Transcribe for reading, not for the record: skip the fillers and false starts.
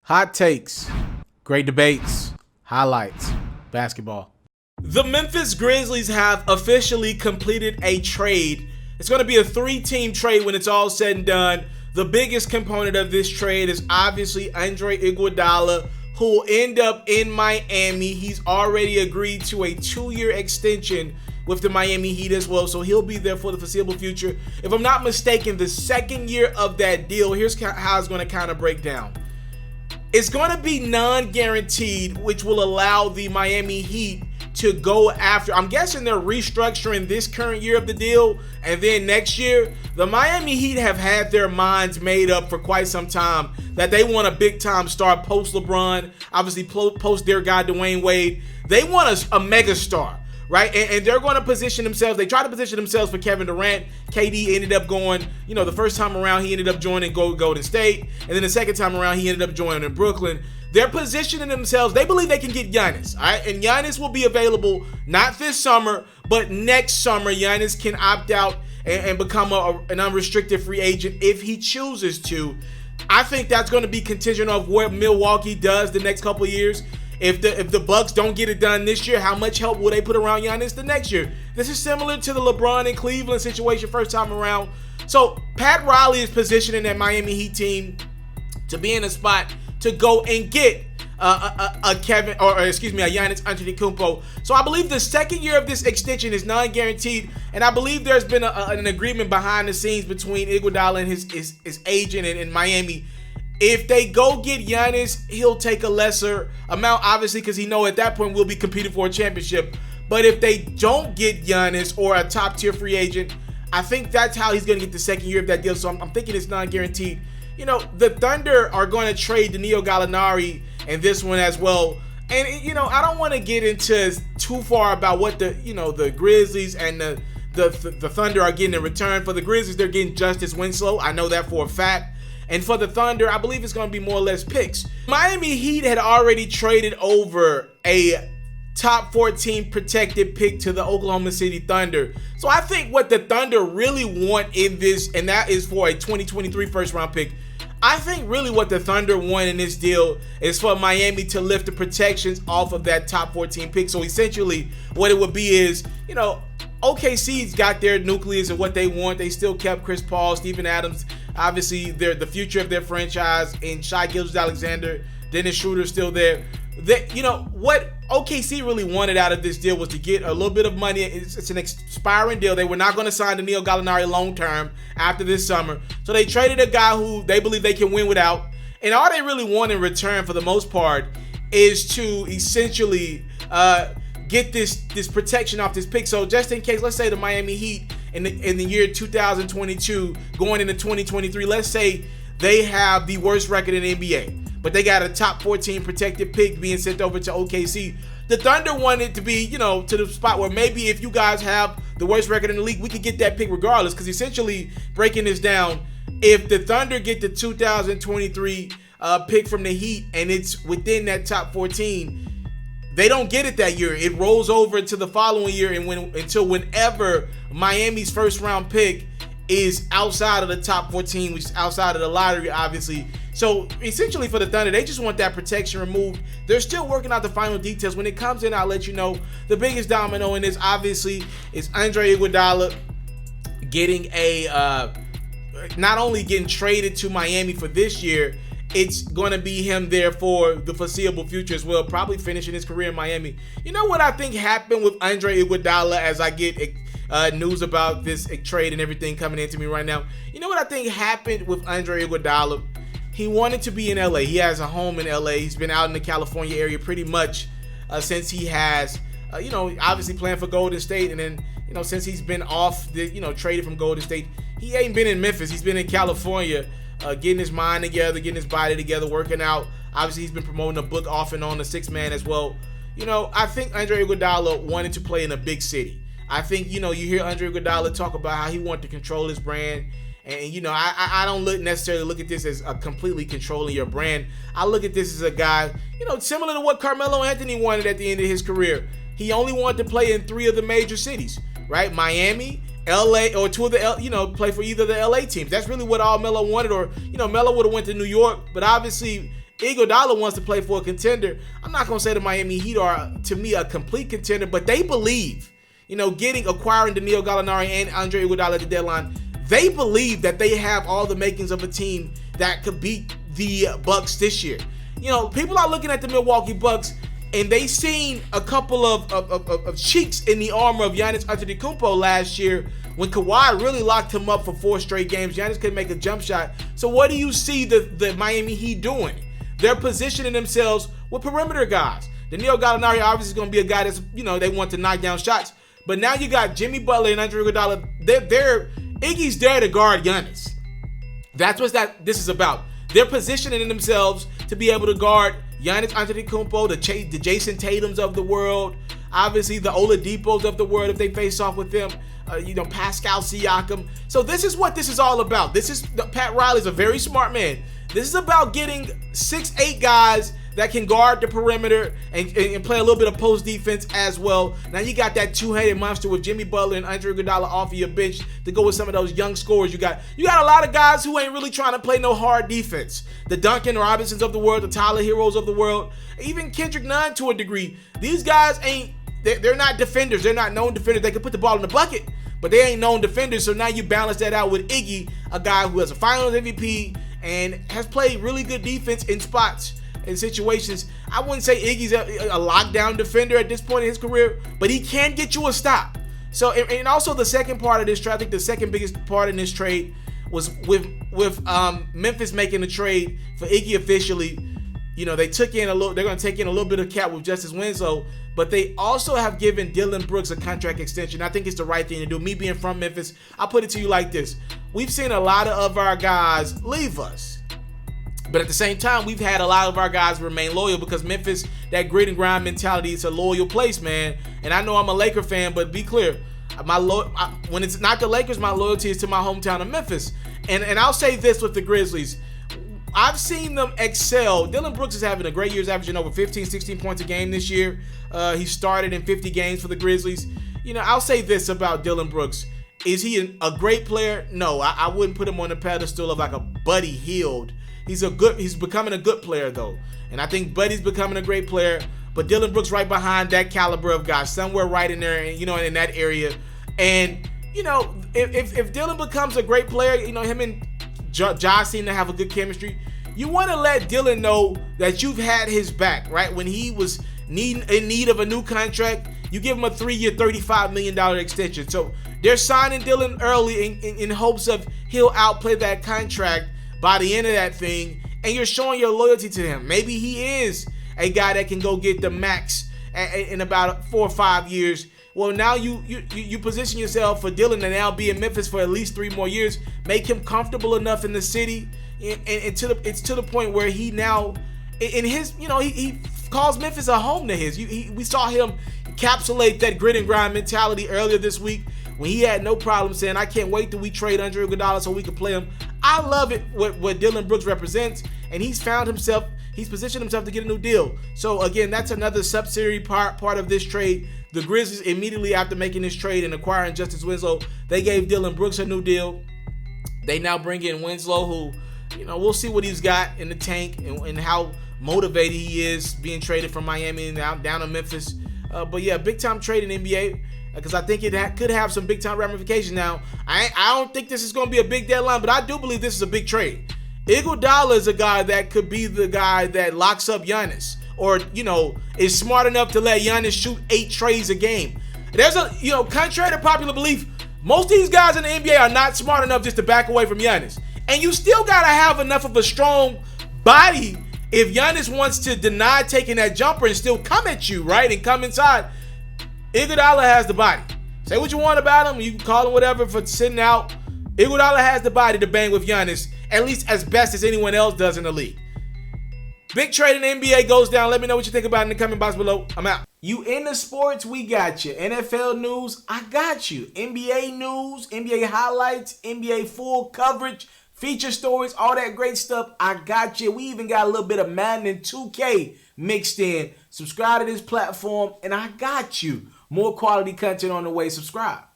Hot takes, great debates, highlights, basketball. The Memphis Grizzlies have officially completed a trade. It's going to be a 3-team trade when it's all said and done. The biggest component of this trade is obviously Andre Iguodala, who will end up in Miami. He's already agreed to a 2-year extension with the Miami Heat as well, so he'll be there for the foreseeable future. If I'm not mistaken, the second year of that deal, here's how it's going to kind of break down. It's going to be non-guaranteed, which will allow the Miami Heat to go after, I'm guessing they're restructuring this current year of the deal, and then next year, the Miami Heat have had their minds made up for quite some time that they want a big-time star post-LeBron, obviously post their guy Dwayne Wade. They want a mega star, right? And they're going to position themselves. They try to position themselves for Kevin Durant. KD ended up going, the first time around, he ended up joining Golden State, and then the second time around, he ended up joining Brooklyn. They're positioning themselves. They believe they can get Giannis, all right? And Giannis will be available not this summer, but next summer. Giannis can opt out and become an unrestricted free agent if he chooses to. I think that's going to be contingent of what Milwaukee does the next couple of years. If the Bucks don't get it done this year, how much help will they put around Giannis the next year? This is similar to the LeBron and Cleveland situation first time around. So Pat Riley is positioning that Miami Heat team to be in a spot to go and get a Giannis Antetokounmpo. So I believe the second year of this extension is non-guaranteed, and I believe there's been an agreement behind the scenes between Iguodala and his agent in Miami. If they go get Giannis, he'll take a lesser amount, obviously, because he know at that point we'll be competing for a championship. But if they don't get Giannis or a top-tier free agent, I think that's how he's going to get the second year of that deal. So I'm thinking it's non-guaranteed. The Thunder are going to trade Danilo Gallinari in this one as well. And, I don't want to get into too far about what the Grizzlies and the Thunder are getting in return. For the Grizzlies, they're getting Justice Winslow. I know that for a fact. And for the Thunder, I believe it's going to be more or less picks. Miami Heat had already traded over a top 14 protected pick to the Oklahoma City Thunder. So I think what the Thunder really want in this, and that is for a 2023 first round pick, I think really what the Thunder want in this deal is for Miami to lift the protections off of that top 14 pick. So essentially what it would be is, OKC's got their nucleus of what they want. They still kept Chris Paul, Steven Adams. Obviously, they're the future of their franchise. And Shai Gilgeous-Alexander, Dennis Schroeder's still there. What OKC really wanted out of this deal was to get a little bit of money. It's an expiring deal. They were not going to sign Danilo Gallinari long term after this summer. So they traded a guy who they believe they can win without. And all they really want in return, for the most part, is to essentially get this protection off this pick. So just in case, let's say the Miami Heat in the year 2022 going into 2023, let's say they have the worst record in the NBA, but they got a top 14 protected pick being sent over to OKC. The Thunder wanted to be, to the spot where maybe if you guys have the worst record in the league, we could get that pick regardless. Because essentially, breaking this down, if the Thunder get the 2023 pick from the Heat and it's within that top 14, they don't get it that year. It rolls over to the following year until whenever Miami's first round pick is outside of the top 14, which is outside of the lottery, obviously. So essentially for the Thunder, they just want that protection removed. They're still working out the final details. When it comes in, I'll let you know. The biggest domino in this, obviously, is Andre Iguodala getting not only getting traded to Miami for this year, it's going to be him there for the foreseeable future as well, probably finishing his career in Miami. You know what I think happened with Andre Iguodala as I get news about this trade and everything coming into me right now? You know what I think happened with Andre Iguodala? He wanted to be in LA. He has a home in LA. He's been out in the California area pretty much since he has, obviously playing for Golden State. And then, since he's been off, traded from Golden State, he ain't been in Memphis. He's been in California. Getting his mind together, getting his body together, working out. Obviously, he's been promoting a book off and on, the Six Man as well. I think Andre Iguodala wanted to play in a big city. I think, you hear Andre Iguodala talk about how he wanted to control his brand. And, I don't necessarily look at this as completely controlling your brand. I look at this as a guy, similar to what Carmelo Anthony wanted at the end of his career. He only wanted to play in 3 of the major cities, right? Miami, LA, or 2 of the, play for either of the LA teams. That's really what all Melo wanted. Or, Melo would have went to New York, but obviously Iguodala wants to play for a contender. I'm not going to say the Miami Heat are, to me, a complete contender, but they believe, acquiring Danilo Gallinari and Andre Iguodala at the deadline, they believe that they have all the makings of a team that could beat the Bucks this year. People are looking at the Milwaukee Bucks, and they seen a couple of cheeks in the armor of Giannis Antetokounmpo last year when Kawhi really locked him up for 4 straight games. Giannis couldn't make a jump shot. So what do you see the Miami Heat doing? They're positioning themselves with perimeter guys. Danilo Gallinari obviously is going to be a guy that's, they want to knock down shots. But now you got Jimmy Butler and Andre Iguodala. Iggy's there to guard Giannis. That's what this is about. They're positioning themselves to be able to guard Giannis Antetokounmpo, the Jason Tatums of the world, obviously the Oladipos of the world if they face off with them, Pascal Siakam. So this is what this is all about. Pat Riley's a very smart man. This is about getting 6'8" guys that can guard the perimeter and play a little bit of post defense as well. Now you got that two-headed monster with Jimmy Butler and Andre Iguodala off of your bench to go with some of those young scorers. You got a lot of guys who ain't really trying to play no hard defense. The Duncan Robinsons of the world, the Tyler Heroes of the world, even Kendrick Nunn to a degree. These guys they're not defenders. They're not known defenders. They can put the ball in the bucket, but they ain't known defenders. So now you balance that out with Iggy, a guy who has a Finals MVP and has played really good defense in spots and situations. I wouldn't say Iggy's a lockdown defender at this point in his career, but he can get you a stop. So, and also the second part of this trade, I think the second biggest part in this trade was with Memphis making the trade for Iggy officially. They took in they're going to take in a little bit of cap with Justice Winslow, but they also have given Dillon Brooks a contract extension. I think it's the right thing to do. Me being from Memphis, I'll put it to you like this. We've seen a lot of our guys leave us. But at the same time, we've had a lot of our guys remain loyal because Memphis, that grit and grind mentality, it's a loyal place, man. And I know I'm a Laker fan, but be clear, when it's not the Lakers, my loyalty is to my hometown of Memphis. And I'll say this with the Grizzlies. I've seen them excel. Dillon Brooks is having a great year. He's averaging over 15, 16 points a game this year. He started in 50 games for the Grizzlies. I'll say this about Dillon Brooks. Is he a great player? No, I wouldn't put him on the pedestal of like a Buddy Hield. He's becoming a good player though. And I think Buddy's becoming a great player. But Dillon Brooks right behind that caliber of guy, somewhere right in there, in that area. And, if Dillon becomes a great player, him and Josh seem to have a good chemistry. You want to let Dillon know that you've had his back, right? When he was in need of a new contract, you give him a 3-year, $35 million extension. So they're signing Dillon early in hopes of he'll outplay that contract by the end of that thing, and you're showing your loyalty to him. Maybe he is a guy that can go get the max in about 4 or 5 years. Well, now you position yourself for Dillon to now be in Memphis for at least 3 more years. Make him comfortable enough in the city, and it's to the point where he now, in his, he calls Memphis a home to his. We saw him encapsulate that grit and grind mentality earlier this week when he had no problem saying, "I can't wait till we trade Andre Iguodala so we can play him." I love it what Dillon Brooks represents, and he's positioned himself to get a new deal. So again, that's another subsidiary part of this trade. The Grizzlies, immediately after making this trade and acquiring Justice Winslow, they gave Dillon Brooks a new deal. They now bring in Winslow, who, we'll see what he's got in the tank and how motivated he is being traded from Miami and down to Memphis. But yeah, big time trade in NBA. Because I think it could have some big time ramifications. Now, I don't think this is going to be a big deadline, but I do believe this is a big trade. Iguodala is a guy that could be the guy that locks up Giannis, or is smart enough to let Giannis shoot 8 treys a game. There's contrary to popular belief, most of these guys in the NBA are not smart enough just to back away from Giannis. And you still gotta have enough of a strong body if Giannis wants to deny taking that jumper and still come at you, right, and come inside. Iguodala has the body. Say what you want about him. You can call him whatever for sitting out. Iguodala has the body to bang with Giannis, at least as best as anyone else does in the league. Big trade in the NBA goes down. Let me know what you think about it in the comment box below. I'm out. You into sports, we got you. NFL news, I got you. NBA news, NBA highlights, NBA full coverage, feature stories, all that great stuff, I got you. We even got a little bit of Madden and 2K mixed in. Subscribe to this platform, and I got you. More quality content on the way. Subscribe.